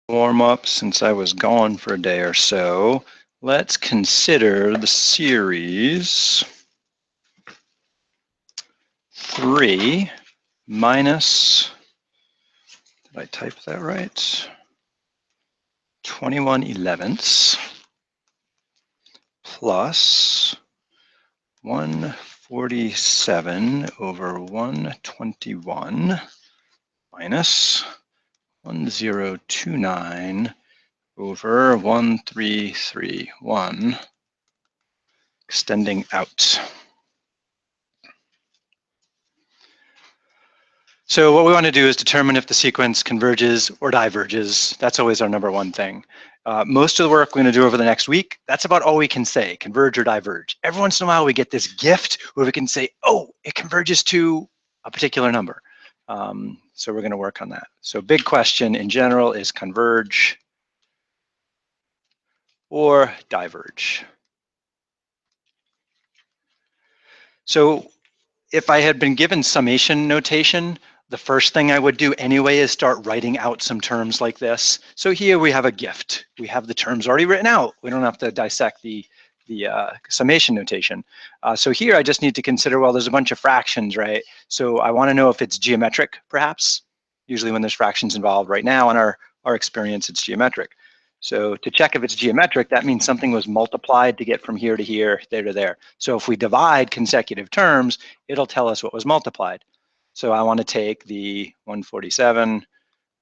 warm up since I was gone for a day or so. Let's consider the series 3 minus, did I type that right? 21/11 plus 147 over 121 minus 1029 over 1331, extending out. So what we want to do is determine if the sequence converges or diverges. That's always our number one thing. Most of the work we're going to do over the next week, that's about all we can say, converge or diverge. Every once in a while we get this gift where we can say, oh, it converges to a particular number. So we're going to work on that. So big question in general is converge or diverge. So if I had been given summation notation, the first thing I would do anyway is start writing out some terms like this. So here we have a gift. We have the terms already written out. We don't have to dissect the summation notation. So here I just need to consider, well, there's a bunch of fractions, right? So I want to know if it's geometric, perhaps. Usually when there's fractions involved right now in our experience, it's geometric. So to check if it's geometric, that means something was multiplied to get from here to here, there to there. So if we divide consecutive terms, it'll tell us what was multiplied. So I want to take the 147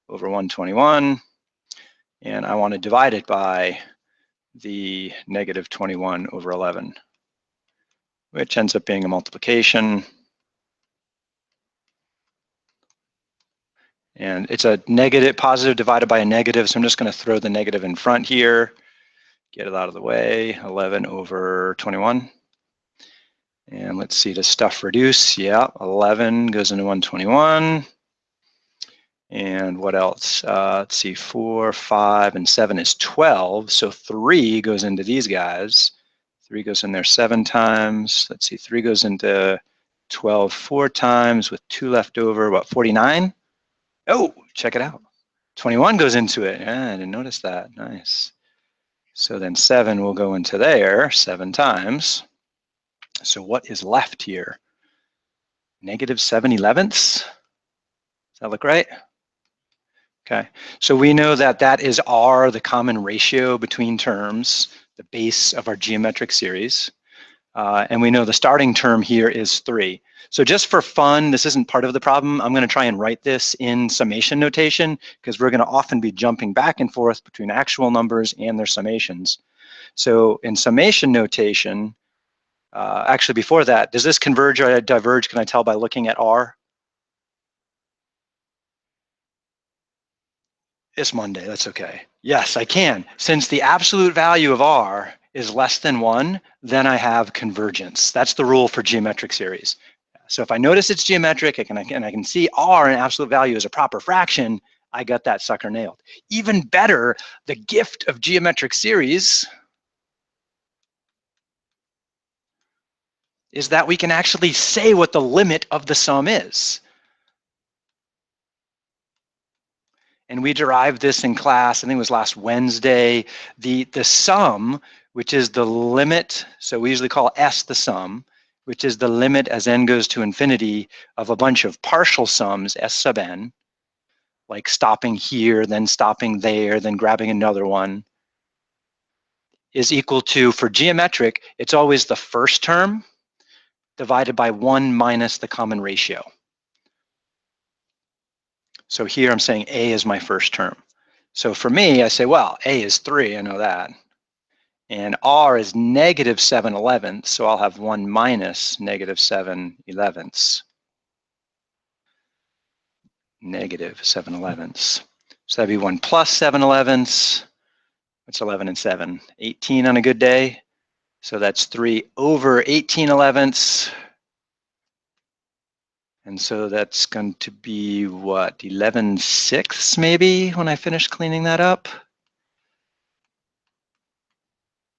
over 121, and I want to divide it by the negative 21 over 11, which ends up being a multiplication. And it's a negative, positive divided by a negative, so I'm just going to throw the negative in front here, get it out of the way, 11 over 21. And let's see, does stuff reduce? Yeah, 11 goes into 121. And what else? Let's see, 4, 5, and 7 is 12. So 3 goes into these guys. 3 goes in there 7 times. Let's see, 3 goes into 12 4 times with 2 left over, what, 49? Oh, check it out. 21 goes into it. Yeah, I didn't notice that. Nice. So then 7 will go into there 7 times. So what is left here? Negative 7/11. Does that look right? Okay, so we know that that is R, the common ratio between terms, the base of our geometric series. And we know the starting term here is 3. So just for fun, this isn't part of the problem. I'm going to try and write this in summation notation because we're going to often be jumping back and forth between actual numbers and their summations. So in summation notation, actually before that, does this converge or diverge? Can I tell by looking at R? It's Monday, that's okay. Yes, I can. Since the absolute value of R is less than 1, then I have convergence. That's the rule for geometric series. So if I notice it's geometric and I can see R in absolute value is a proper fraction, I got that sucker nailed. Even better, the gift of geometric series is that we can actually say what the limit of the sum is. And we derived this in class, I think it was last Wednesday. The sum, which is the limit, so we usually call S the sum, which is the limit as n goes to infinity of a bunch of partial sums, S sub n, like stopping here, then stopping there, then grabbing another one, is equal to, for geometric, it's always the first term divided by 1 minus the common ratio. So here I'm saying A is my first term. So for me, I say, well, A is 3, I know that. And R is negative 7/11, so I'll have 1 minus negative 7/11. Negative 7/11. So that'd be 1 plus 7/11. That's 11 and 7. 18 on a good day. So that's 3 over 18/11. And so that's going to be what, 11/6 maybe when I finish cleaning that up?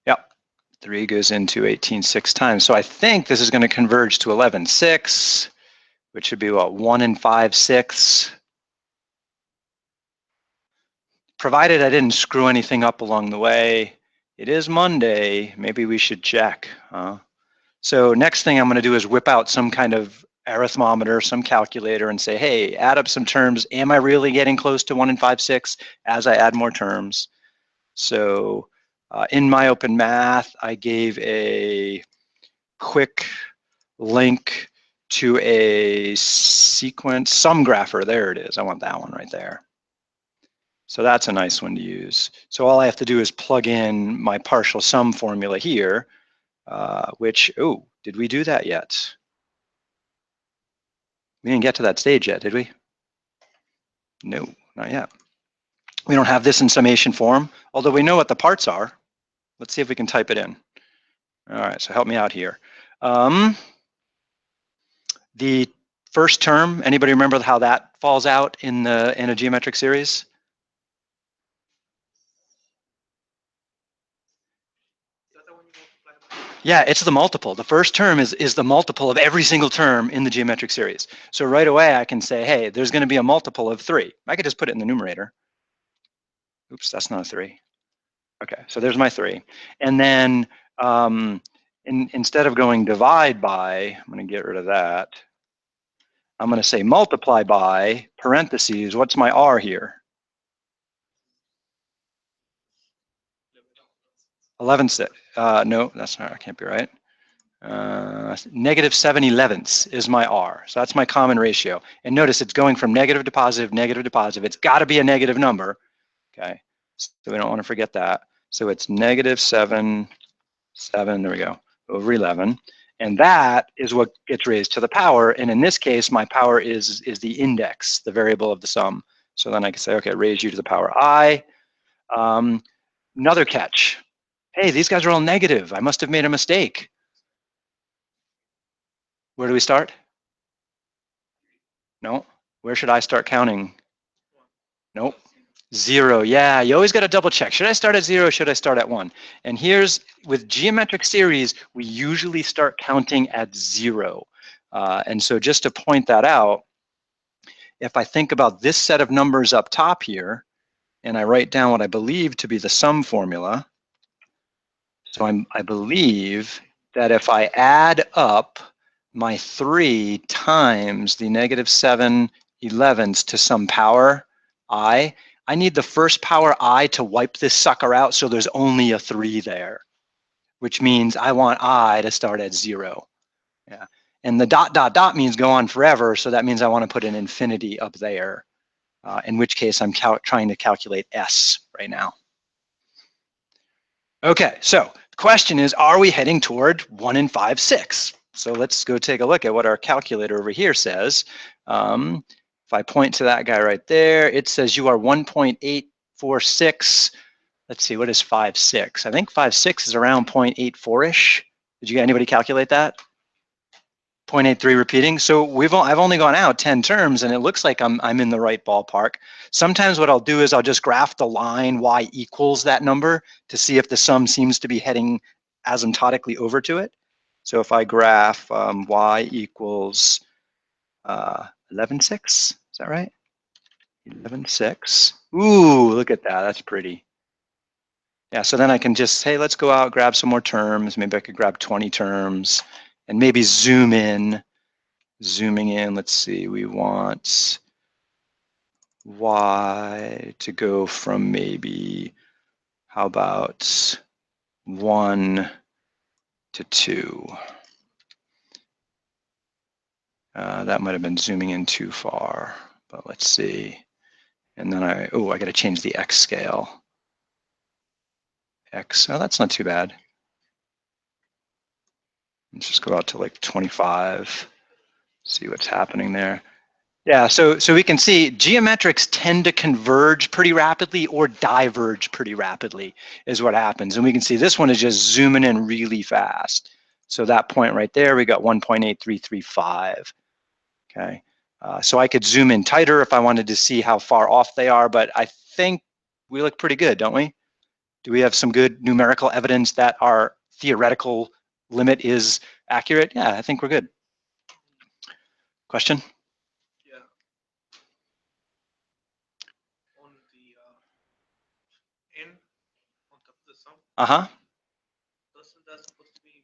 Yep, 3 goes into 18 6 times. So I think this is going to converge to 11/6, which should be what, 1 and 5/6. provided I didn't screw anything up along the way. It is Monday, maybe we should check. So next thing I'm gonna do is whip out some kind of arithmometer, some calculator, and say, hey, add up some terms. Am I really getting close to 1 and 5, 6 as I add more terms? So in my open math, I gave a quick link to a sequence sum grapher. There it is. I want that one right there. So that's a nice one to use. So all I have to do is plug in my partial sum formula here, which, oh, did we do that yet? We didn't get to that stage yet, did we? No, not yet. We don't have this in summation form, although we know what the parts are. Let's see if we can type it in. All right, so help me out here. The first term, anybody remember how that falls out in a geometric series? Yeah, it's the multiple. The first term is the multiple of every single term in the geometric series. So right away I can say, hey, there's going to be a multiple of 3. I could just put it in the numerator. Oops, that's not a 3. Okay, so there's my 3. And then instead of going divide by, I'm going to get rid of that. I'm going to say multiply by, parentheses, what's my R here? 11, no, that's not, that can't be right. Negative 7/11 is my R. So that's my common ratio. And notice it's going from negative to positive, negative to positive. It's got to be a negative number. Okay, so we don't want to forget that. So it's negative 7, there we go, over 11. And that is what gets raised to the power. And in this case, my power is the index, the variable of the sum. So then I can say, okay, raise u to the power I. Another catch. Hey, these guys are all negative. I must have made a mistake. Where do we start? No. Where should I start counting? Nope. 0. Yeah, you always got to double check. Should I start at 0? Should I start at 1? And here's, with geometric series, we usually start counting at 0. And so just to point that out, if I think about this set of numbers up top here, and I write down what I believe to be the sum formula, so I believe that if I add up my 3 times the negative 7/11 to some power I need the first power I to wipe this sucker out so there's only a 3 there, which means I want I to start at 0. Yeah. And the dot, dot, dot means go on forever, so that means I want to put an infinity up there, in which case I'm trying to calculate S right now. Okay, so the question is, are we heading toward 1 and 5, 6? So let's go take a look at what our calculator over here says. If I point to that guy right there, it says you are 1.846. Let's see, what is 5, 6? I think 5, 6 is around 0.84-ish. Did you get anybody calculate that? 0.83 repeating. So I've only gone out 10 terms, and it looks like I'm in the right ballpark. Sometimes what I'll do is I'll just graph the line y equals that number to see if the sum seems to be heading asymptotically over to it. So if I graph y equals 11.6, is that right? 11.6. Ooh, look at that. That's pretty. Yeah, so then I can just, hey, let's go out, grab some more terms. Maybe I could grab 20 terms and maybe zoom in. Zooming in, let's see, we want y to go from maybe, how about 1 to 2? That might have been zooming in too far, but let's see. And then I got to change the x scale. X, oh, that's not too bad. Let's just go out to like 25, see what's happening there. Yeah, so we can see geometrics tend to converge pretty rapidly or diverge pretty rapidly is what happens. And we can see this one is just zooming in really fast. So that point right there, we got 1.8335. Okay, so I could zoom in tighter if I wanted to see how far off they are, but I think we look pretty good, don't we? Do we have some good numerical evidence that our theoretical limit is accurate? Yeah, I think we're good. Question? n on top of the sum. Uh-huh. Doesn't that supposed to be,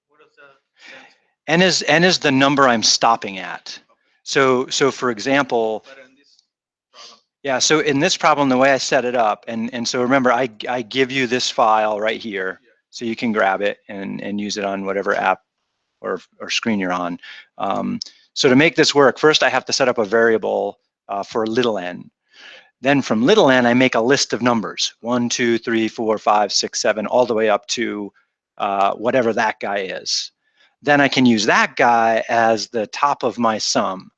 what does that stand for? N is the number I'm stopping at. So for example, But in this problem, yeah, so in this problem, the way I set it up, and so remember, I give you this file right here, so you can grab it and use it on whatever app or screen you're on. So to make this work, first I have to set up a variable for little n. Then from little n, I make a list of numbers, 1, 2, 3, 4, 5, 6, 7, all the way up to whatever that guy is. Then I can use that guy as the top of my sum.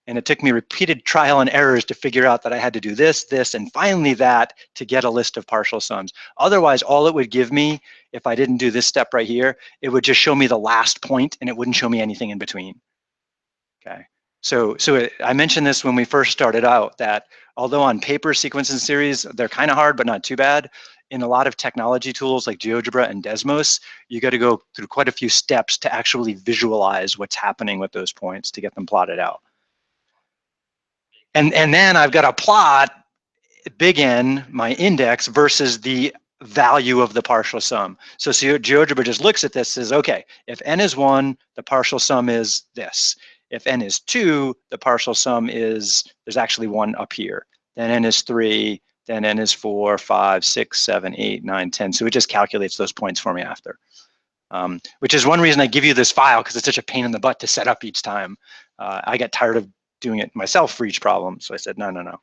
And it took me repeated trial and errors to figure out that I had to do this, this, and finally that to get a list of partial sums. Otherwise, all it would give me, if I didn't do this step right here, it would just show me the last point and it wouldn't show me anything in between. Okay. So I mentioned this when we first started out, that although on paper sequence and series, they're kind of hard, but not too bad. In a lot of technology tools like GeoGebra and Desmos, you got to go through quite a few steps to actually visualize what's happening with those points to get them plotted out. And then I've got to plot big N, my index, versus the value of the partial sum. So GeoGebra just looks at this, says, okay, if N is 1, the partial sum is this. If N is 2, the partial sum is, there's actually 1 up here. Then N is 3, then N is 4, 5, 6, 7, 8, 9, 10. So it just calculates those points for me after. Which is one reason I give you this file, because it's such a pain in the butt to set up each time. I get tired of doing it myself for each problem. So I said, no.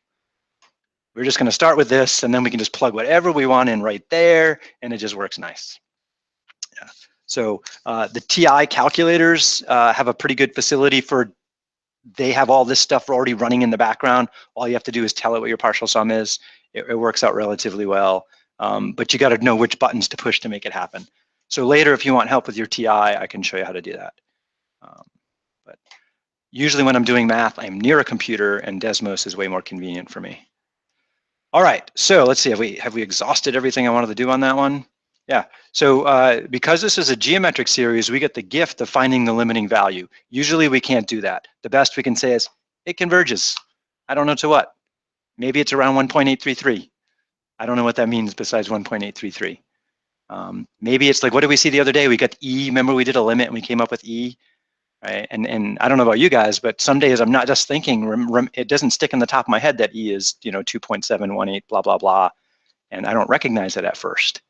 We're just going to start with this, and then we can just plug whatever we want in right there, and it just works nice. Yeah. So the TI calculators have a pretty good facility for, they have all this stuff already running in the background. All you have to do is tell it what your partial sum is. It works out relatively well, but you got to know which buttons to push to make it happen. So later, if you want help with your TI, I can show you how to do that. But usually when I'm doing math, I'm near a computer, and Desmos is way more convenient for me. All right, so let's see, have we exhausted everything I wanted to do on that one? Yeah, so because this is a geometric series, we get the gift of finding the limiting value. Usually we can't do that. The best we can say is, it converges. I don't know to what. Maybe it's around 1.833. I don't know what that means besides 1.833. Maybe it's like, what did we see the other day? We got E, remember we did a limit and we came up with E? Right? And I don't know about you guys, but some days I'm not just thinking, it doesn't stick in the top of my head that E is 2.718, blah, blah, blah. And I don't recognize it at first.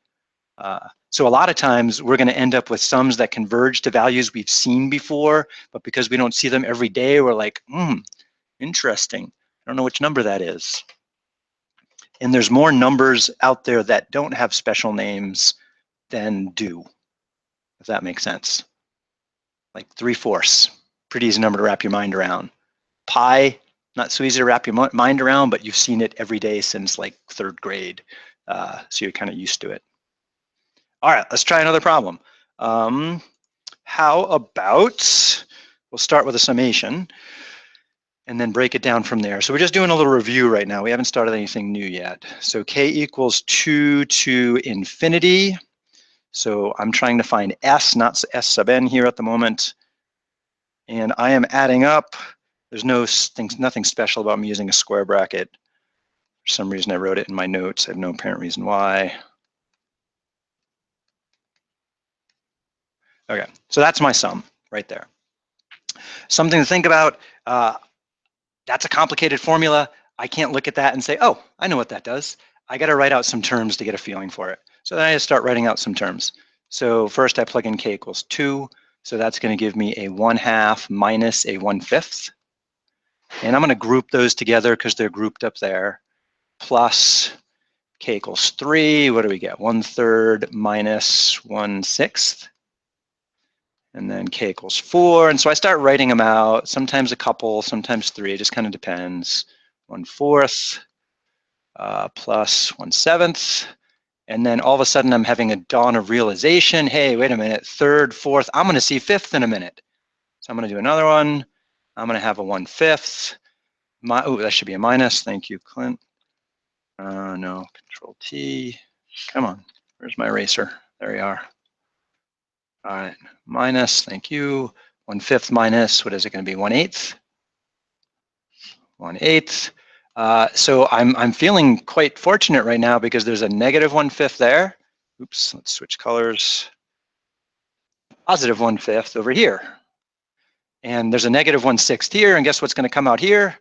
So a lot of times we're gonna end up with sums that converge to values we've seen before, but because we don't see them every day, we're like, interesting. I don't know which number that is. And there's more numbers out there that don't have special names than do, if that makes sense. Like 3/4, pretty easy number to wrap your mind around. Pi, not so easy to wrap your mind around, but you've seen it every day since like 3rd grade. So you're kind of used to it. All right, let's try another problem. How about, we'll start with a summation and then break it down from there. So we're just doing a little review right now. We haven't started anything new yet. So k equals 2 to infinity. So I'm trying to find s, not s sub n here at the moment. And I am adding up. There's nothing special about me using a square bracket. For some reason I wrote it in my notes. I have no apparent reason why. Okay, so that's my sum right there. Something to think about. That's a complicated formula. I can't look at that and say, oh, I know what that does. I got to write out some terms to get a feeling for it. So then I just start writing out some terms. So first I plug in k equals 2. So that's going to give me a 1/2 minus a 1/5. And I'm going to group those together because they're grouped up there. Plus k equals 3. What do we get? 1/3 minus 1/6. And then k equals 4. And so I start writing them out, sometimes a couple, sometimes 3, it just kind of depends. 1/4 plus 1/7. And then all of a sudden I'm having a dawn of realization, hey, wait a minute, 3rd, 4th, I'm gonna see 5th in a minute. So I'm gonna do another one. I'm gonna have a 1/5. Oh, that should be a minus, thank you, Clint. No, Control T, come on, where's my eraser? There we are. All right, minus, thank you. 1/5 minus, what is it gonna be, 1/8? 1/8. So I'm feeling quite fortunate right now because there's a negative 1/5 there. Oops, let's switch colors. Positive 1/5 over here. And there's a negative 1/6 here, and guess what's going to come out here?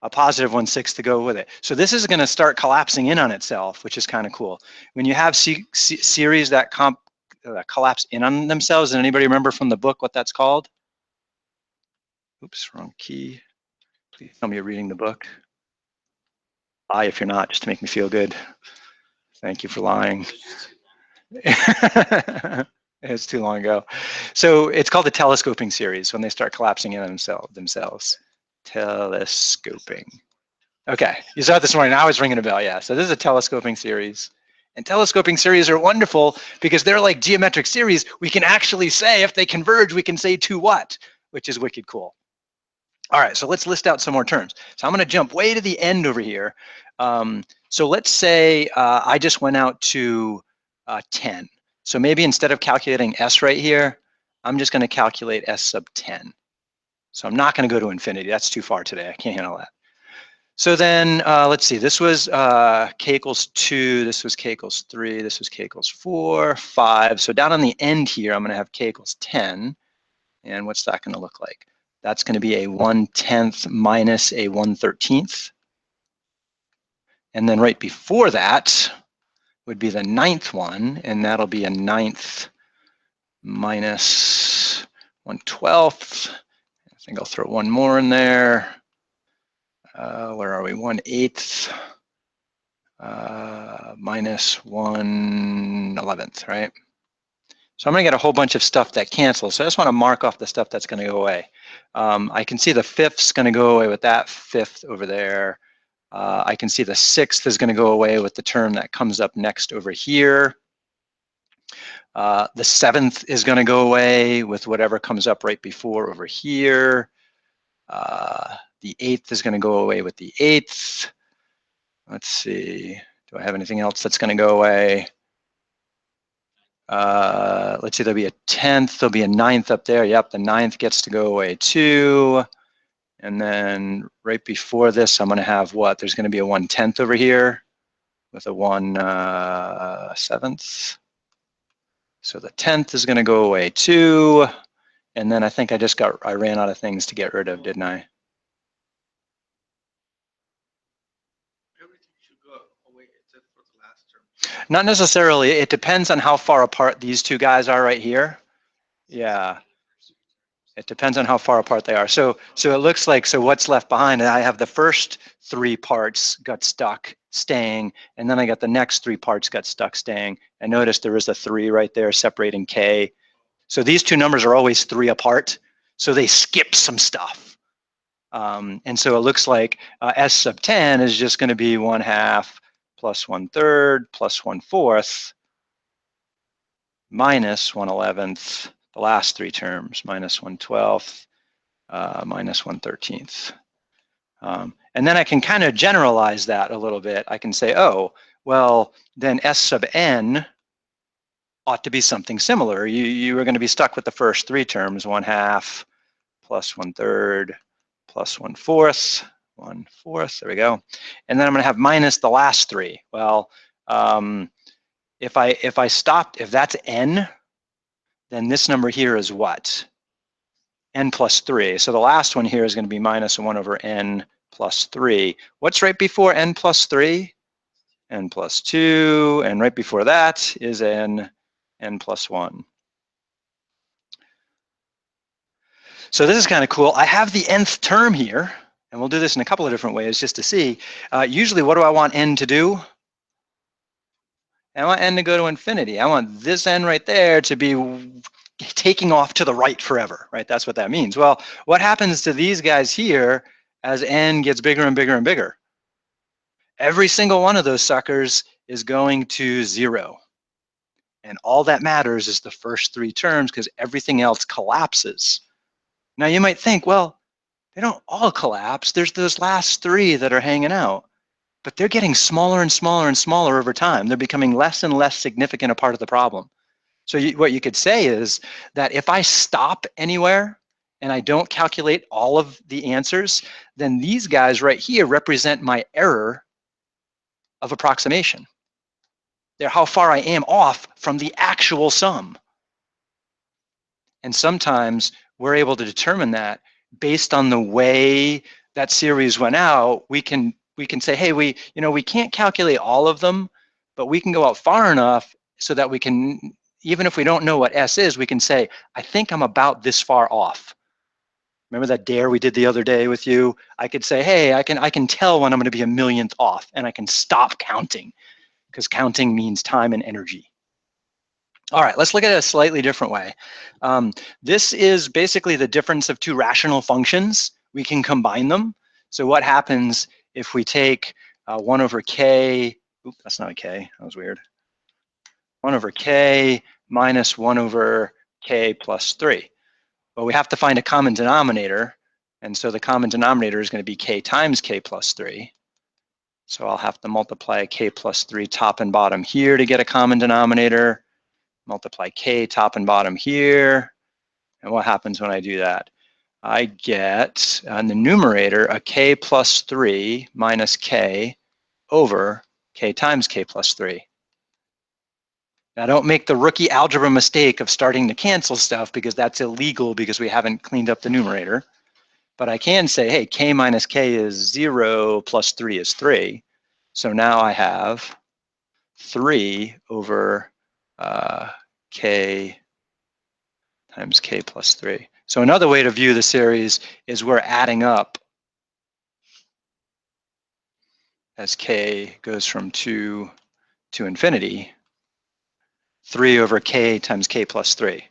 A positive 1/6 to go with it. So this is going to start collapsing in on itself, which is kind of cool. When you have series that collapse in on themselves, and anybody remember from the book what that's called? Oops, wrong key. Please tell me you're reading the book. Lie if you're not, just to make me feel good. Thank you for lying. It's too long ago. So it's called the telescoping series when they start collapsing in on themselves. Telescoping. Okay, you saw it this morning. Now it's ringing a bell. Yeah, so this is a telescoping series. And telescoping series are wonderful because they're like geometric series. We can actually say if they converge, we can say to what, which is wicked cool. All right, so let's list out some more terms. So I'm going to jump way to the end over here. So let's say I just went out to 10. So maybe instead of calculating s right here, I'm just going to calculate s sub 10. So I'm not going to go to infinity. That's too far today. I can't handle that. So then let's see. This was k equals 2. This was k equals 3. This was k equals 4, 5. So down on the end here, I'm going to have k equals 10. And what's that going to look like? That's going to be a 1/10 minus a 1/13. And then right before that would be the 9th one, and that'll be a 9th minus 1/12. I think I'll throw one more in there. Where are we? 1/8 minus 1/11, right? So I'm going to get a whole bunch of stuff that cancels. So I just want to mark off the stuff that's going to go away. I can see the 5th's going to go away with that 5th over there. I can see the 6th is going to go away with the term that comes up next over here. The 7th is going to go away with whatever comes up right before over here. The 8th is going to go away with the 8th. Let's see. Do I have anything else that's going to go away? Let's see, there'll be a 10th, there'll be a 9th up there. Yep, the 9th gets to go away too. And then right before this, I'm going to have what? There's going to be a 1/10 over here with a 1/7. So the 10th is going to go away too. And then I think I ran out of things to get rid of, didn't I? Everything should go away except for the last term. Not necessarily. It depends on how far apart these two guys are right here. Yeah. It depends on how far apart they are. So it looks like, so what's left behind, I have the first 3 parts got stuck staying, and then I got the next 3 parts got stuck staying. And notice there is a 3 right there separating k. So these two numbers are always 3 apart, so they skip some stuff. And so it looks like s sub 10 is just going to be 1/2 plus 1/3 plus 1/4 minus 1/11. The last 3 terms, minus 1/12, minus 1/13. And then I can kind of generalize that a little bit. I can say, oh, well, then s sub n ought to be something similar. You are going to be stuck with the first 3 terms, 1/2 plus 1/3 plus 1/4, 1/4, there we go. And then I'm going to have minus the last 3. Well, if that's n, then this number here is what? N plus 3. So the last one here is going to be minus 1 over n plus 3. What's right before n plus 3? N plus 2. And right before that is n plus 1. So this is kind of cool. I have the nth term here, and we'll do this in a couple of different ways just to see. Usually, what do I want n to do? I want n to go to infinity. I want this n right there to be taking off to the right forever, right? That's what that means. Well, what happens to these guys here as n gets bigger and bigger and bigger? Every single one of those suckers is going to 0. And all that matters is the first 3 terms because everything else collapses. Now you might think, well, they don't all collapse. There's those last 3 that are hanging out. But they're getting smaller and smaller and smaller over time. They're becoming less and less significant a part of the problem. So what you could say is that if I stop anywhere and I don't calculate all of the answers, then these guys right here represent my error of approximation. They're how far I am off from the actual sum. And sometimes we're able to determine that based on the way that series went out. We can say, hey, we can't calculate all of them, but we can go out far enough so that we can, even if we don't know what S is, we can say, I think I'm about this far off. Remember that dare we did the other day with you? I could say, hey, I can tell when I'm going to be a millionth off, and I can stop counting, because counting means time and energy. All right, let's look at it a slightly different way. This is basically the difference of two rational functions. We can combine them. So what happens if we take 1 over k, oops, that's not a k, that was weird. 1 over k minus 1 over k plus 3. Well, we have to find a common denominator, and so the common denominator is going to be k times k plus 3. So I'll have to multiply k plus 3 top and bottom here to get a common denominator. Multiply k top and bottom here. And what happens when I do that? I get, on the numerator, a k plus 3 minus k over k times k plus 3. Now don't make the rookie algebra mistake of starting to cancel stuff, because that's illegal because we haven't cleaned up the numerator. But I can say, hey, k minus k is 0 plus 3 is 3. So now I have 3 over k times k plus 3. So another way to view the series is we're adding up as k goes from 2 to infinity, 3 over k times k plus 3.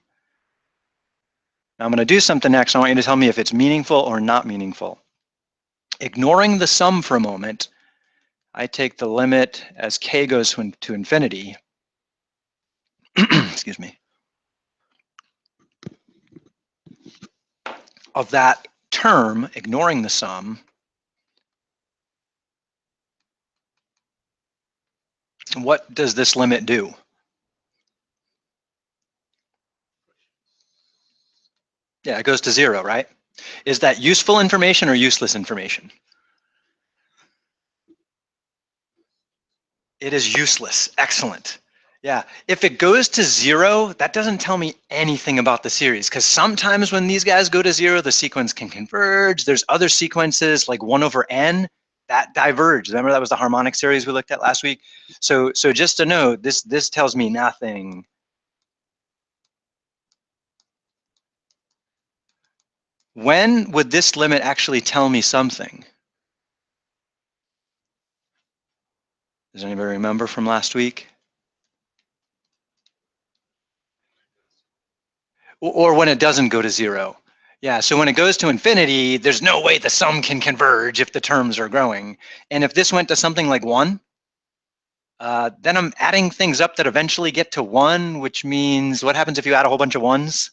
Now I'm going to do something next. I want you to tell me if it's meaningful or not meaningful. Ignoring the sum for a moment, I take the limit as k goes to infinity. Excuse me. Of that term, ignoring the sum, what does this limit do? Yeah, it goes to 0, right? Is that useful information or useless information? It is useless. Excellent. Yeah, if it goes to 0, that doesn't tell me anything about the series, because sometimes when these guys go to 0, the sequence can converge. There's other sequences like 1 over n that diverge. Remember, that was the harmonic series we looked at last week. So just to note, this tells me nothing. When would this limit actually tell me something? Does anybody remember from last week? Or when it doesn't go to 0. Yeah, so when it goes to infinity, there's no way the sum can converge if the terms are growing. And if this went to something like 1, then I'm adding things up that eventually get to 1, which means what happens if you add a whole bunch of 1s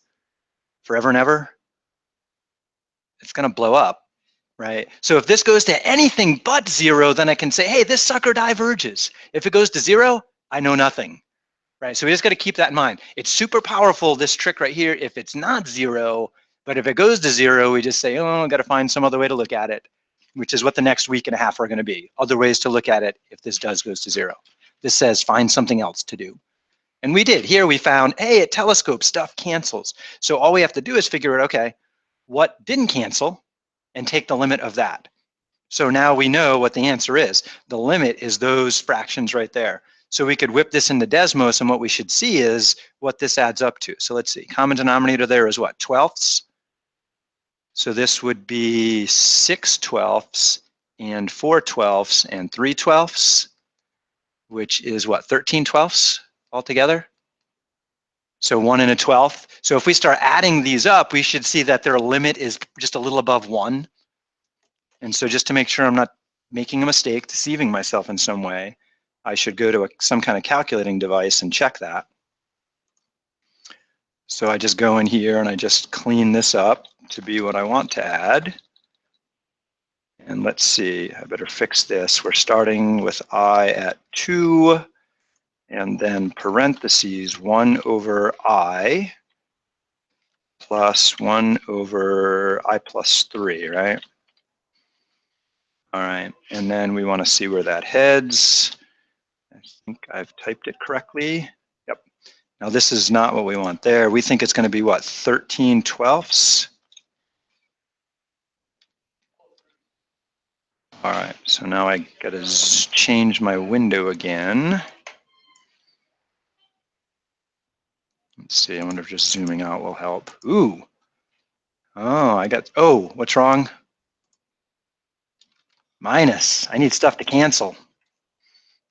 forever and ever? It's going to blow up, right? So if this goes to anything but 0, then I can say, hey, this sucker diverges. If it goes to 0, I know nothing. Right, so we just got to keep that in mind. It's super powerful, this trick right here, if it's not 0, but if it goes to 0, we just say, oh, I've got to find some other way to look at it, which is what the next week and a half are going to be. Other ways to look at it if this goes to 0. This says find something else to do. And we did. Here we found, hey, at telescope, stuff cancels. So all we have to do is figure out, okay, what didn't cancel, and take the limit of that. So now we know what the answer is. The limit is those fractions right there. So we could whip this into Desmos, and what we should see is what this adds up to. So let's see, common denominator there is what, 12ths? So this would be 6/12 and 4/12 and 3/12, which is what, 13/12 altogether? So 1 and a 12th. So if we start adding these up, we should see that their limit is just a little above 1. And so just to make sure I'm not making a mistake, deceiving myself in some way, I should go to some kind of calculating device and check that. So I just go in here and I just clean this up to be what I want to add. And let's see, I better fix this. We're starting with I at 2, and then parentheses 1 over I. plus 1 over I plus 3, right? All right, and then we want to see where that heads. I think I've typed it correctly. Yep. Now this is not what we want there. We think it's going to be what, 13/12ths? All right, so now I got to change my window again. Let's see, I wonder if just zooming out will help. Ooh. Oh, what's wrong? Minus. I need stuff to cancel.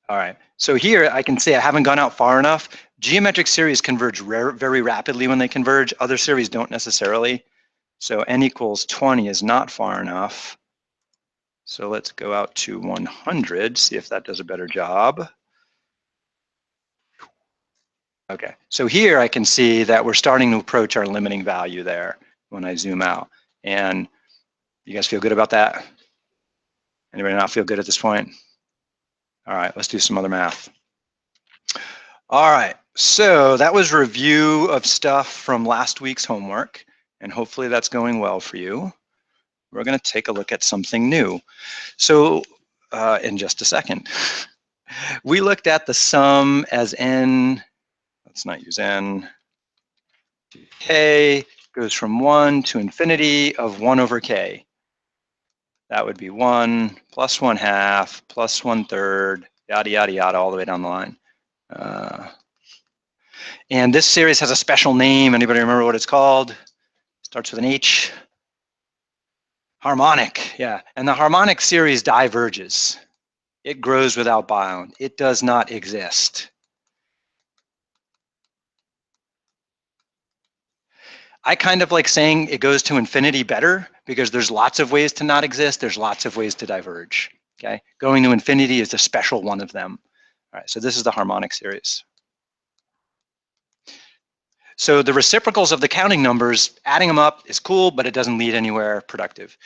All right, so here I can say I haven't gone out far enough. Geometric series converge very rapidly when they converge. Other series don't necessarily. So n equals 20 is not far enough. So let's go out to 100, see if that does a better job. Okay, so here I can see that we're starting to approach our limiting value there when I zoom out. And you guys feel good about that? Anybody not feel good at this point? All right, let's do some other math. All right, so that was review of stuff from last week's homework, and hopefully that's going well for you. We're going to take a look at something new. So in just a second, we looked at the sum as n, let's not use n, k goes from 1 to infinity of 1 over k. That would be 1 plus 1/2 plus 1/3, yada, yada, yada, all the way down the line. And this series has a special name. Anybody remember what it's called? Starts with an H. Harmonic, yeah. And the harmonic series diverges. It grows without bound. It does not exist. I kind of like saying it goes to infinity better because there's lots of ways to not exist. There's lots of ways to diverge. Okay, going to infinity is a special one of them. All right, so this is the harmonic series. So the reciprocals of the counting numbers, adding them up is cool, but it doesn't lead anywhere productive.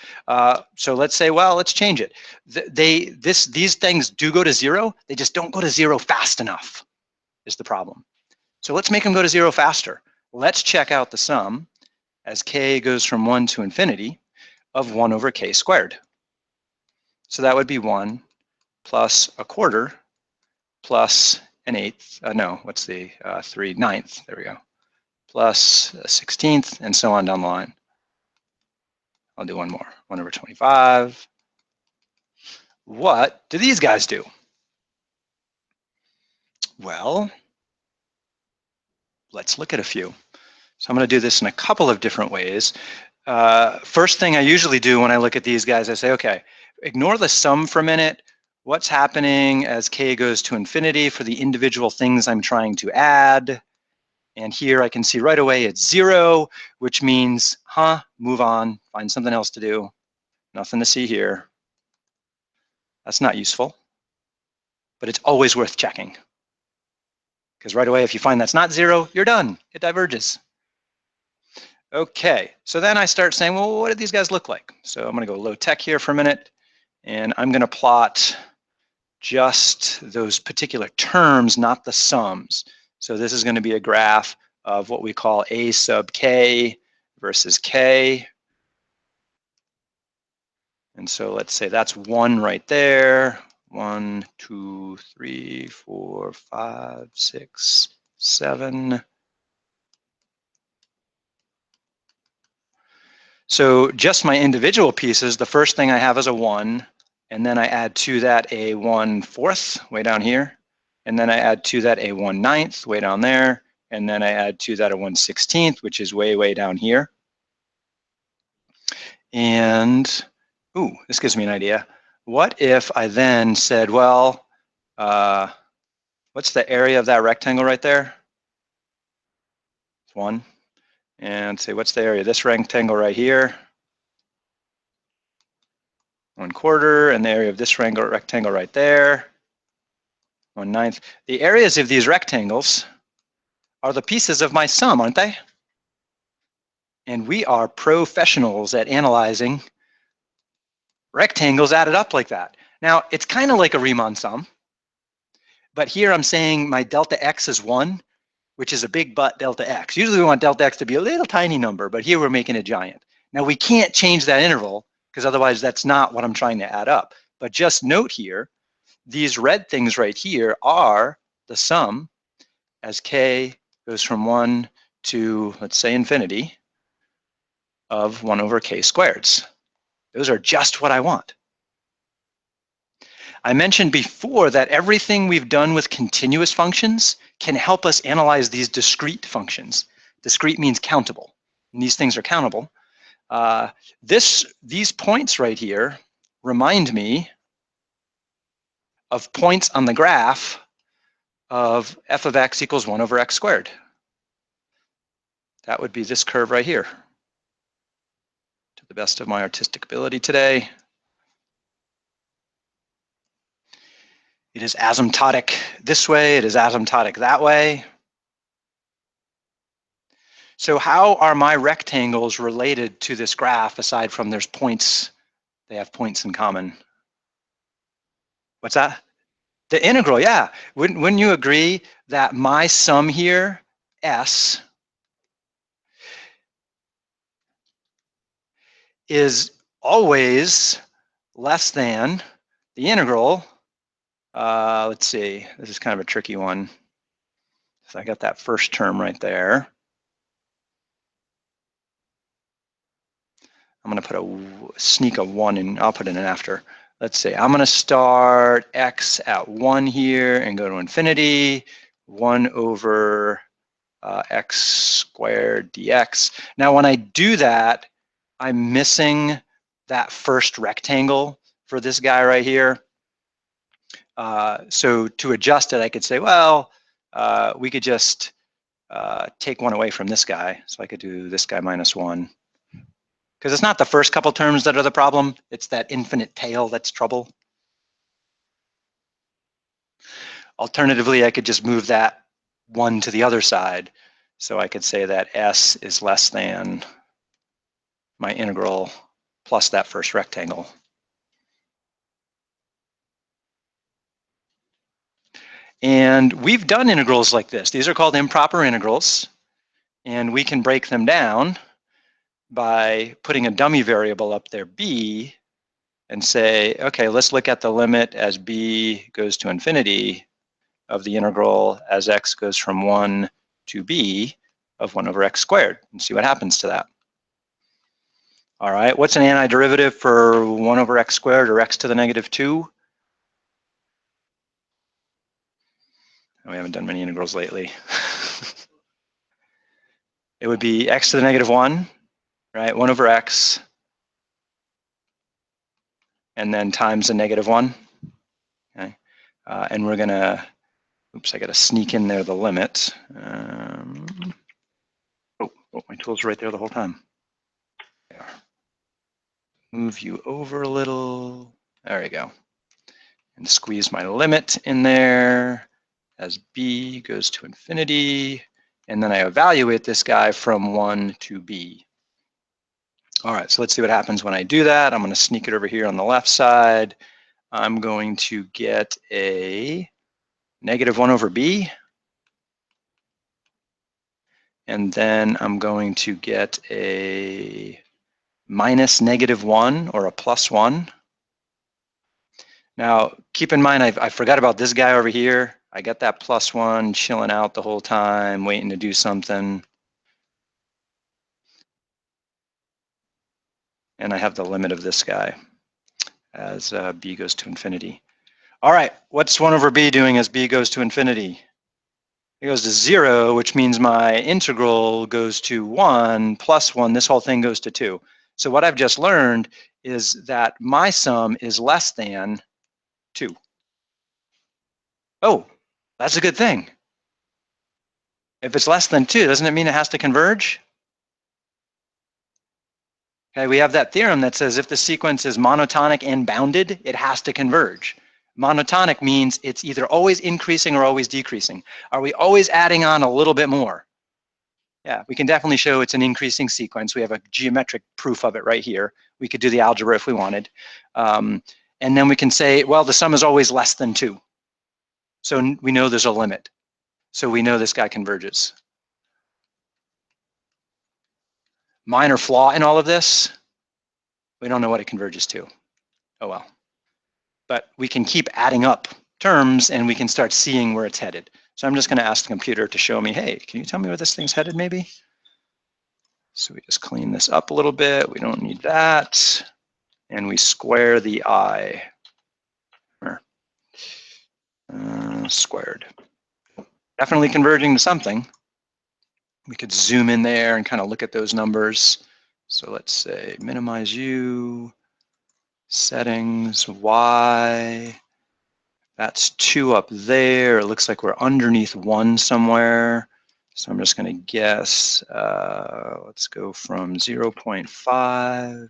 So let's say, well, let's change it. These things do go to 0. They just don't go to 0 fast enough is the problem. So let's make them go to 0 faster. Let's check out the sum as k goes from 1 to infinity of 1 over k squared. So that would be 1 plus 1/4 plus an 1/8. No, what's the 3/9? There we go. Plus a 16th, and so on down the line. I'll do one more. 1 over 25. What do these guys do? Well, let's look at a few. So I'm going to do this in a couple of different ways. First thing I usually do when I look at these guys, I say, okay, ignore the sum for a minute. What's happening as k goes to infinity for the individual things I'm trying to add? And here I can see right away it's 0, which means, move on, find something else to do. Nothing to see here. That's not useful, but it's always worth checking. Because right away, if you find that's not 0, you're done. It diverges. Okay, so then I start saying, well, what do these guys look like? So I'm going to go low tech here for a minute, and I'm going to plot just those particular terms, not the sums. So this is going to be a graph of what we call a sub k versus k. And so let's say that's 1 right there. 1, 2, 3, 4, 5, 6, 7. So just my individual pieces, the first thing I have is a 1, and then I add to that a 1/4 way down here, and then I add to that a 1/9 way down there, and then I add to that a 1/16, which is way down here. And, ooh, this gives me an idea. What if I then said, well, what's the area of that rectangle right there? It's 1. And say, what's the area of this rectangle right here? 1/4, and the area of this rectangle right there, 1/9. The areas of these rectangles are the pieces of my sum, aren't they? And we are professionals at analyzing rectangles added up like that. Now, it's kind of like a Riemann sum, but here I'm saying my delta x is 1, which is a big but delta x. Usually we want delta x to be a little tiny number, but here we're making it giant. Now we can't change that interval because otherwise that's not what I'm trying to add up. But just note here, these red things right here are the sum as k goes from 1 to, let's say, infinity of 1 over k squareds. Those are just what I want. I mentioned before that everything we've done with continuous functions can help us analyze these discrete functions. Discrete means countable, and these things are countable. These points right here remind me of points on the graph of f of x equals 1 over x squared. That would be this curve right here. To the best of my artistic ability today, it is asymptotic this way, it is asymptotic that way. So how are my rectangles related to this graph aside from there's points, they have points in common? What's that? The integral, yeah. Wouldn't you agree that my sum here, S, is always less than the integral? Let's see, this is kind of a tricky one. So I got that first term right there. I'm going to sneak a 1 in, I'll put in an after. Let's say I'm going to start x at 1 here and go to infinity, 1 over x squared dx. Now when I do that, I'm missing that first rectangle for this guy right here. So to adjust it, I could say, well, we could just take 1 away from this guy. So I could do this guy minus 1. Because it's not the first couple terms that are the problem, it's that infinite tail that's trouble. Alternatively, I could just move that 1 to the other side. So I could say that S is less than my integral plus that first rectangle. And we've done integrals like this. These are called improper integrals. And we can break them down by putting a dummy variable up there, b, and say, okay, let's look at the limit as b goes to infinity of the integral as x goes from 1 to b of 1 over x squared, and see what happens to that. All right, what's an antiderivative for 1 over x squared, or x to the negative 2? We haven't done many integrals lately. It would be x to the negative 1, right? 1 over x, and then times the negative 1. Okay, and we're gonna, oops, I gotta sneak in there the limit. Oh, my tool's right there the whole time. There. Move you over a little. There we go. And squeeze my limit in there as b goes to infinity. And then I evaluate this guy from 1 to b. All right, so let's see what happens when I do that. I'm going to sneak it over here on the left side. I'm going to get a negative 1 over b. And then I'm going to get a minus negative 1 or a plus 1. Now, keep in mind, I forgot about this guy over here. I got that plus 1 chilling out the whole time, waiting to do something. And I have the limit of this guy as b goes to infinity. All right, what's 1 over b doing as b goes to infinity? It goes to 0, which means my integral goes to 1 plus 1. This whole thing goes to 2. So what I've just learned is that my sum is less than 2. Oh, that's a good thing. If it's less than 2, doesn't it mean it has to converge? Okay, we have that theorem that says if the sequence is monotonic and bounded, it has to converge. Monotonic means it's either always increasing or always decreasing. Are we always adding on a little bit more? Yeah, we can definitely show it's an increasing sequence. We have a geometric proof of it right here. We could do the algebra if we wanted. And then we can say, well, the sum is always less than 2. So we know there's a limit. So we know this guy converges. Minor flaw in all of this, we don't know what it converges to. Oh well. But we can keep adding up terms and we can start seeing where it's headed. So I'm just going to ask the computer to show me, hey, can you tell me where this thing's headed maybe? So we just clean this up a little bit. We don't need that. And we square the I. Squared. Definitely converging to something. We could zoom in there and kind of look at those numbers. So let's say minimize U, settings, Y. That's 2 up there. It looks like we're underneath 1 somewhere. So I'm just going to guess, let's go from 0.5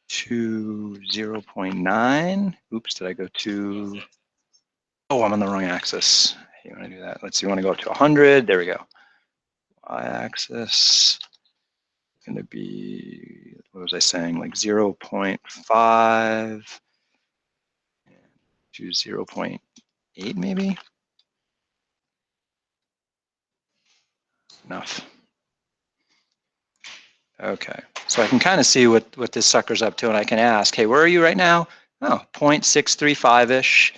to 0.9. Oops, did I go to, oh, I'm on the wrong axis. You want to do that? Let's see, we want to go up to 100. There we go. Y-axis going to be, what was I saying, like 0.5 to 0.8 maybe? Enough. Okay, so I can kind of see what this sucker's up to, and I can ask, hey, where are you right now? Oh, 0.635-ish,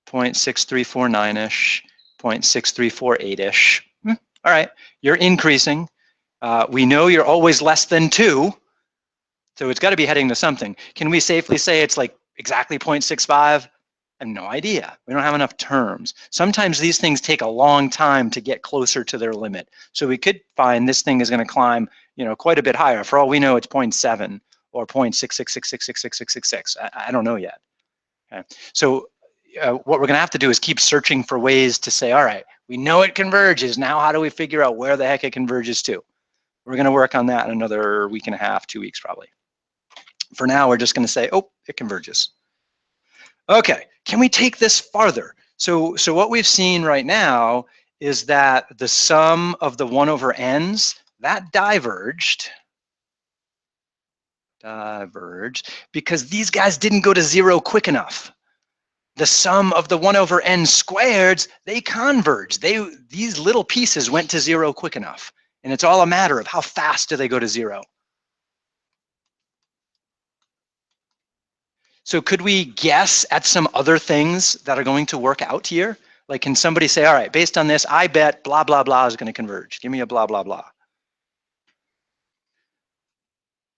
0.6349-ish, 0.6348-ish. All right, you're increasing. We know you're always less than 2, so it's got to be heading to something. Can we safely say it's like exactly 0.65? I have no idea. We don't have enough terms. Sometimes these things take a long time to get closer to their limit. So we could find this thing is going to climb, you know, quite a bit higher. For all we know, it's 0.7 or 0.666666666. I don't know yet. Okay. So what we're going to have to do is keep searching for ways to say, all right, we know it converges. Now how do we figure out where the heck it converges to? We're going to work on that in another week and a half, 2 weeks probably. For now, we're just going to say, oh, it converges. Okay, can we take this farther? So what we've seen right now is that the sum of the 1 over n's, that diverged because these guys didn't go to 0 quick enough. The sum of the 1 over n squareds, they converged. These little pieces went to 0 quick enough. And it's all a matter of how fast do they go to 0. So could we guess at some other things that are going to work out here? Like, can somebody say, all right, based on this, I bet blah, blah, blah is going to converge. Give me a blah, blah, blah.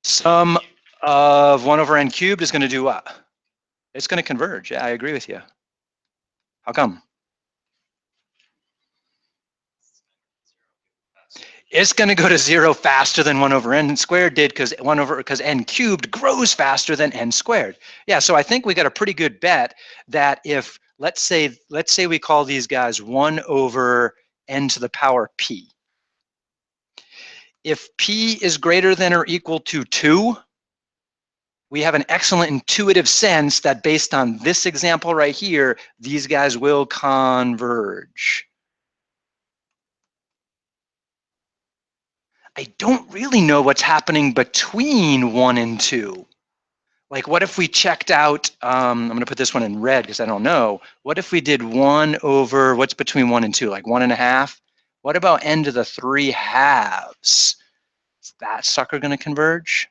Sum of 1 over n cubed is going to do what? It's going to converge. Yeah, I agree with you. How come? It's going to go to 0 faster than 1 over n squared did because n cubed grows faster than n squared. Yeah, so I think we got a pretty good bet that if, let's say we call these guys 1 over n to the power p. If p is greater than or equal to 2, we have an excellent intuitive sense that based on this example right here, these guys will converge. I don't really know what's happening between 1 and 2. Like, what if we checked out, I'm going to put this one in red because I don't know. What if we did 1 over, what's between 1 and 2, like 1.5? What about n to the 3 halves? Is that sucker going to converge?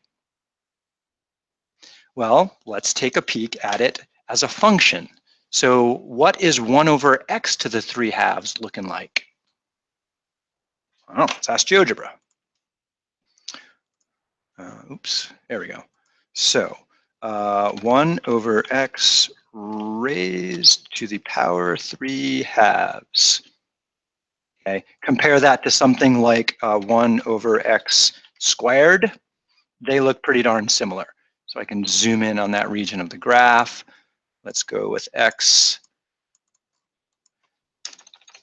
Well, let's take a peek at it as a function. So what is 1 over x to the 3 halves looking like? Oh, let's ask GeoGebra. Oops, there we go. So 1 over x raised to the power 3 halves. Okay, compare that to something like 1 over x squared. They look pretty darn similar. So I can zoom in on that region of the graph. Let's go with x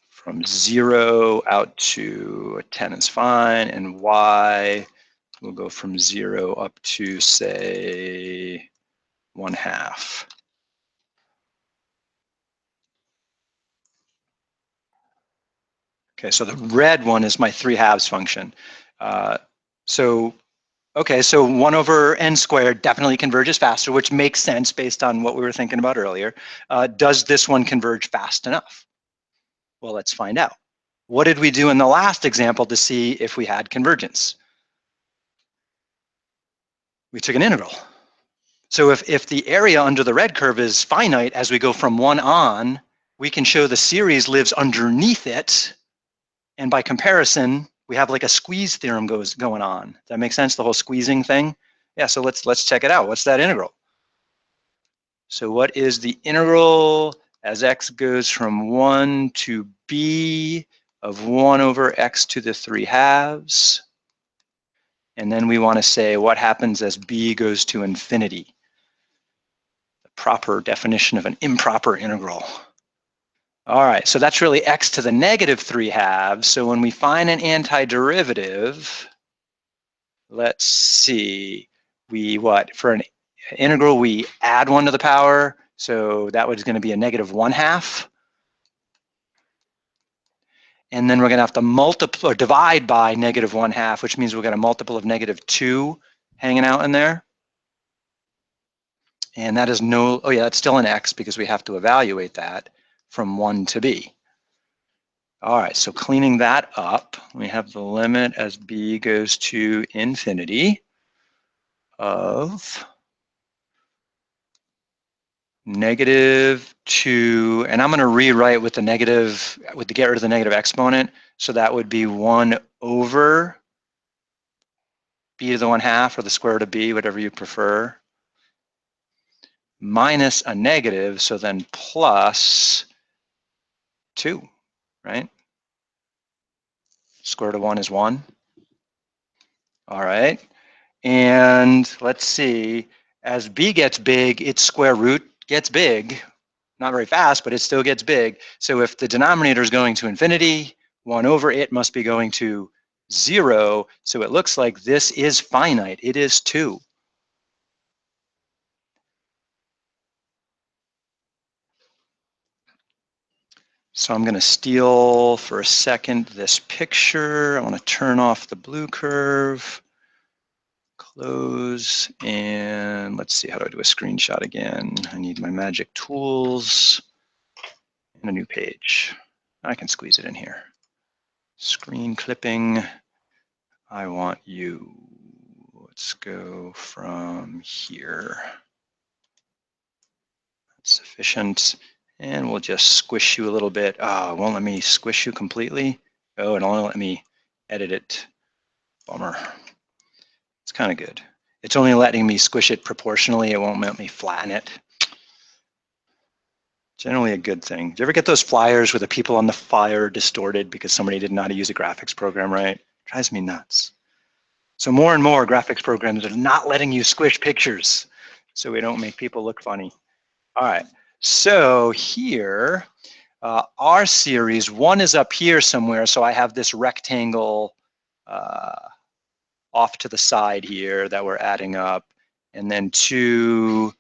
from 0 out to 10 is fine, and y will go from 0 up to, say, 1/2. Okay, so the red one is my 3 halves function. Okay, so 1 over n squared definitely converges faster, which makes sense based on what we were thinking about earlier. Does this one converge fast enough? Well, let's find out. What did we do in the last example to see if we had convergence? We took an integral. So if the area under the red curve is finite as we go from 1 on, we can show the series lives underneath it. And by comparison, we have like a squeeze theorem going on. Does that make sense, the whole squeezing thing? Yeah, so let's check it out. What's that integral? So what is the integral as x goes from 1 to b of 1 over x to the 3/2? And then we want to say what happens as b goes to infinity. The proper definition of an improper integral. All right, so that's really x to the negative 3/2. So when we find an antiderivative, let's see, for an integral, we add 1 to the power. So that was going to be a negative 1/2. And then we're going to have to multiply or divide by negative 1/2, which means we've got a multiple of negative 2 hanging out in there. And that is oh yeah, that's still an x because we have to evaluate that from 1 to b. All right, so cleaning that up, we have the limit as b goes to infinity of negative 2, and I'm going to rewrite with the get rid of the negative exponent, so that would be 1 over b to the 1/2 or the square root of b, whatever you prefer, minus a negative, so then plus 2, right? Square root of 1 is 1. All right, and let's see, as b gets big, its square root gets big. Not very fast, but it still gets big. So if the denominator is going to infinity, 1 over it must be going to 0. So it looks like this is finite. It is 2. So I'm going to steal for a second this picture. I want to turn off the blue curve, close, and let's see, how do I do a screenshot again? I need my magic tools and a new page. I can squeeze it in here. Screen clipping. I want you. Let's go from here. That's sufficient. And we'll just squish you a little bit. Oh, it won't let me squish you completely. Oh, it only let me edit it. Bummer. It's kind of good. It's only letting me squish it proportionally. It won't let me flatten it. Generally a good thing. Do you ever get those flyers where the people on the flyer are distorted because somebody didn't know how to use a graphics program right? It drives me nuts. So more and more graphics programs are not letting you squish pictures so we don't make people look funny. All right, so here, our series, 1 is up here somewhere, so I have this rectangle off to the side here that we're adding up, and then 2,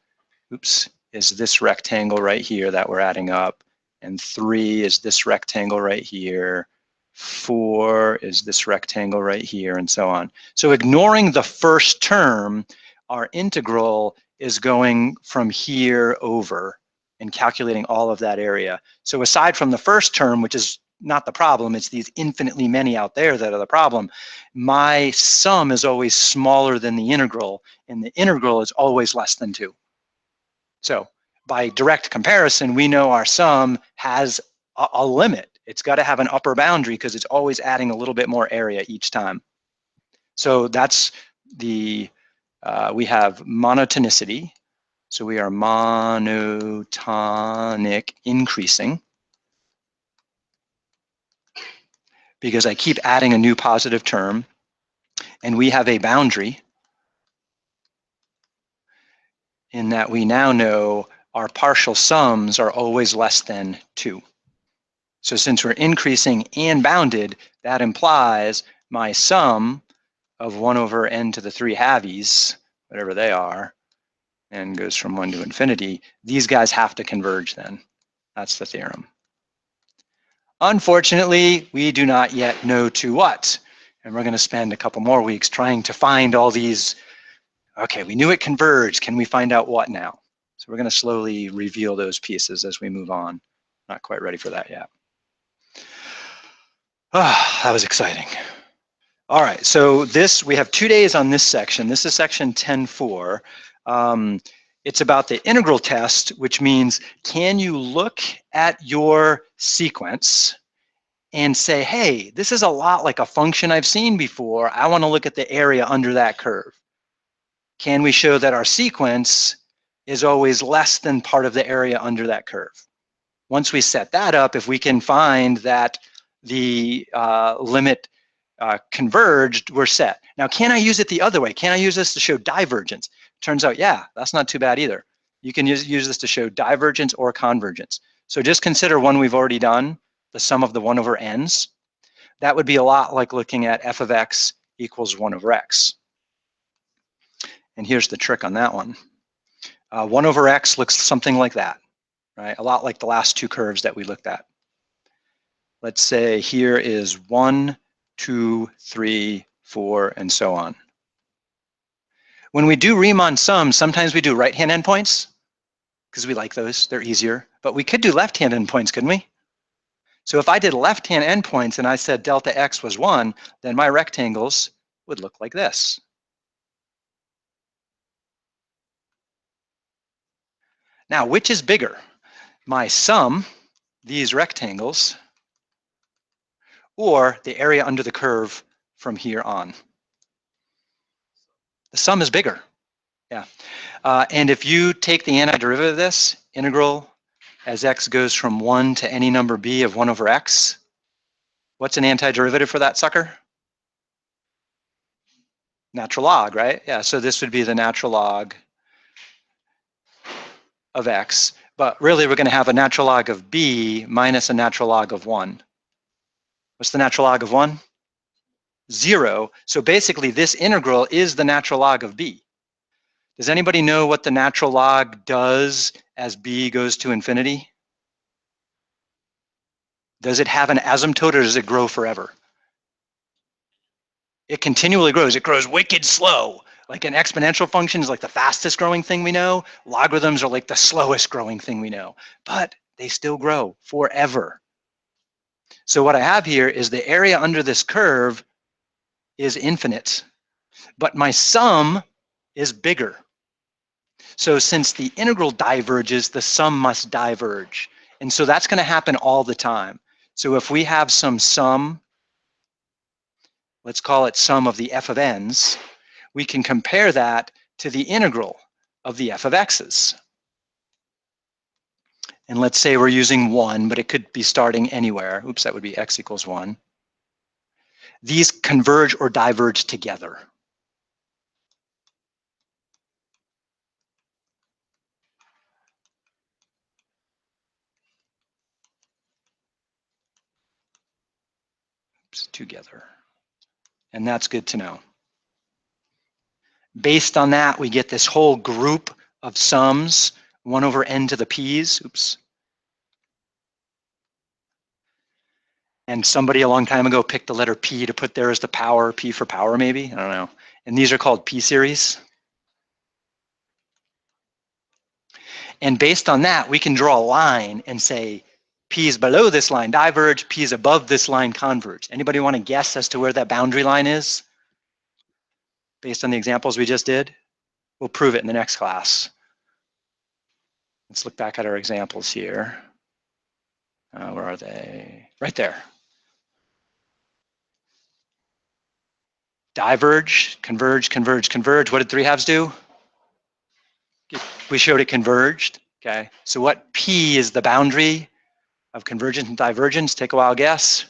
oops, is this rectangle right here that we're adding up, and 3 is this rectangle right here, 4 is this rectangle right here, and so on. So ignoring the first term, our integral is going from here over and calculating all of that area. So aside from the first term, which is not the problem, it's these infinitely many out there that are the problem, my sum is always smaller than the integral, and the integral is always less than 2. So by direct comparison, we know our sum has a limit. It's got to have an upper boundary because it's always adding a little bit more area each time. So that's we have monotonicity. So we are monotonic increasing because I keep adding a new positive term, and we have a boundary in that we now know our partial sums are always less than 2. So since we're increasing and bounded, that implies my sum of 1 over n to the 3/2, whatever they are, and goes from 1 to infinity, these guys have to converge then. That's the theorem. Unfortunately, we do not yet know to what. And we're going to spend a couple more weeks trying to find all these. Okay, we knew it converged. Can we find out what now? So we're going to slowly reveal those pieces as we move on. Not quite ready for that yet. Ah, that was exciting. All right, so we have 2 days on this section. This is section 10.4. It's about the integral test, which means can you look at your sequence and say, hey, this is a lot like a function I've seen before. I want to look at the area under that curve. Can we show that our sequence is always less than part of the area under that curve? Once we set that up, if we can find that the limit converged, we're set. Now, can I use it the other way? Can I use this to show divergence? Turns out, yeah, that's not too bad either. You can use this to show divergence or convergence. So just consider one we've already done, the sum of the 1 over n's. That would be a lot like looking at f of x equals 1 over x. And here's the trick on that one. 1 over x looks something like that, right? A lot like the last 2 curves that we looked at. Let's say here is 1, 2, 3, 4, and so on. When we do Riemann sums, sometimes we do right-hand endpoints because we like those, they're easier. But we could do left-hand endpoints, couldn't we? So if I did left-hand endpoints and I said delta x was 1, then my rectangles would look like this. Now, which is bigger? My sum, these rectangles, or the area under the curve from here on? The sum is bigger, yeah. And if you take the antiderivative of this, integral as x goes from 1 to any number b of 1 over x, what's an antiderivative for that sucker? Natural log, right? Yeah, so this would be the natural log of x, but really we're going to have a natural log of b minus a natural log of 1. What's the natural log of 1? 0. So basically this integral is the natural log of b. Does anybody know what the natural log does as b goes to infinity? Does it have an asymptote or does it grow forever? It continually grows. It grows wicked slow. Like an exponential function is like the fastest growing thing we know. Logarithms are like the slowest growing thing we know, but they still grow forever. So what I have here is the area under this curve is infinite, but my sum is bigger. So since the integral diverges, the sum must diverge. And so that's going to happen all the time. So if we have some sum, let's call it sum of the f of n's, we can compare that to the integral of the f of x's. And let's say we're using 1, but it could be starting anywhere. Oops, that would be x equals 1. These converge or diverge together. Oops, together. And that's good to know. Based on that, we get this whole group of sums, 1 over n to the p's. Oops. And somebody a long time ago picked the letter p to put there as the power, p for power maybe, I don't know. And these are called p series. And based on that, we can draw a line and say, p is below this line diverge, p is above this line converge. Anybody want to guess as to where that boundary line is? Based on the examples we just did? We'll prove it in the next class. Let's look back at our examples here. Where are they? Right there. Diverge, converge, converge, converge. What did 3/2 do? We showed it converged. Okay. So what p is the boundary of convergence and divergence? Take a wild guess.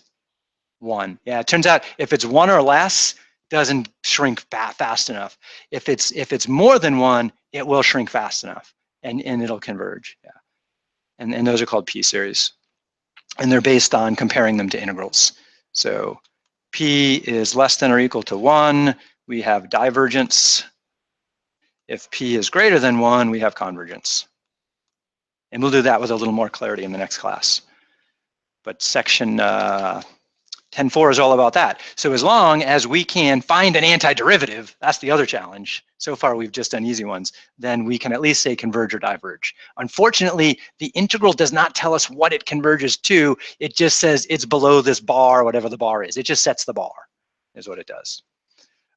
1. Yeah, it turns out if it's 1 or less, doesn't shrink fast enough. If it's more than 1, it will shrink fast enough and it'll converge. Yeah. And those are called p series. And they're based on comparing them to integrals. So p is less than or equal to 1, we have divergence. If p is greater than 1, we have convergence. And we'll do that with a little more clarity in the next class. But section 10.4 is all about that. So as long as we can find an antiderivative, that's the other challenge. So far, we've just done easy ones. Then we can at least say converge or diverge. Unfortunately, the integral does not tell us what it converges to. It just says it's below this bar, whatever the bar is. It just sets the bar, is what it does.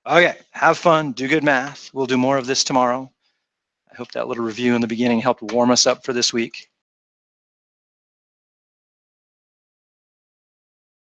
Okay, have fun, do good math. We'll do more of this tomorrow. I hope that little review in the beginning helped warm us up for this week.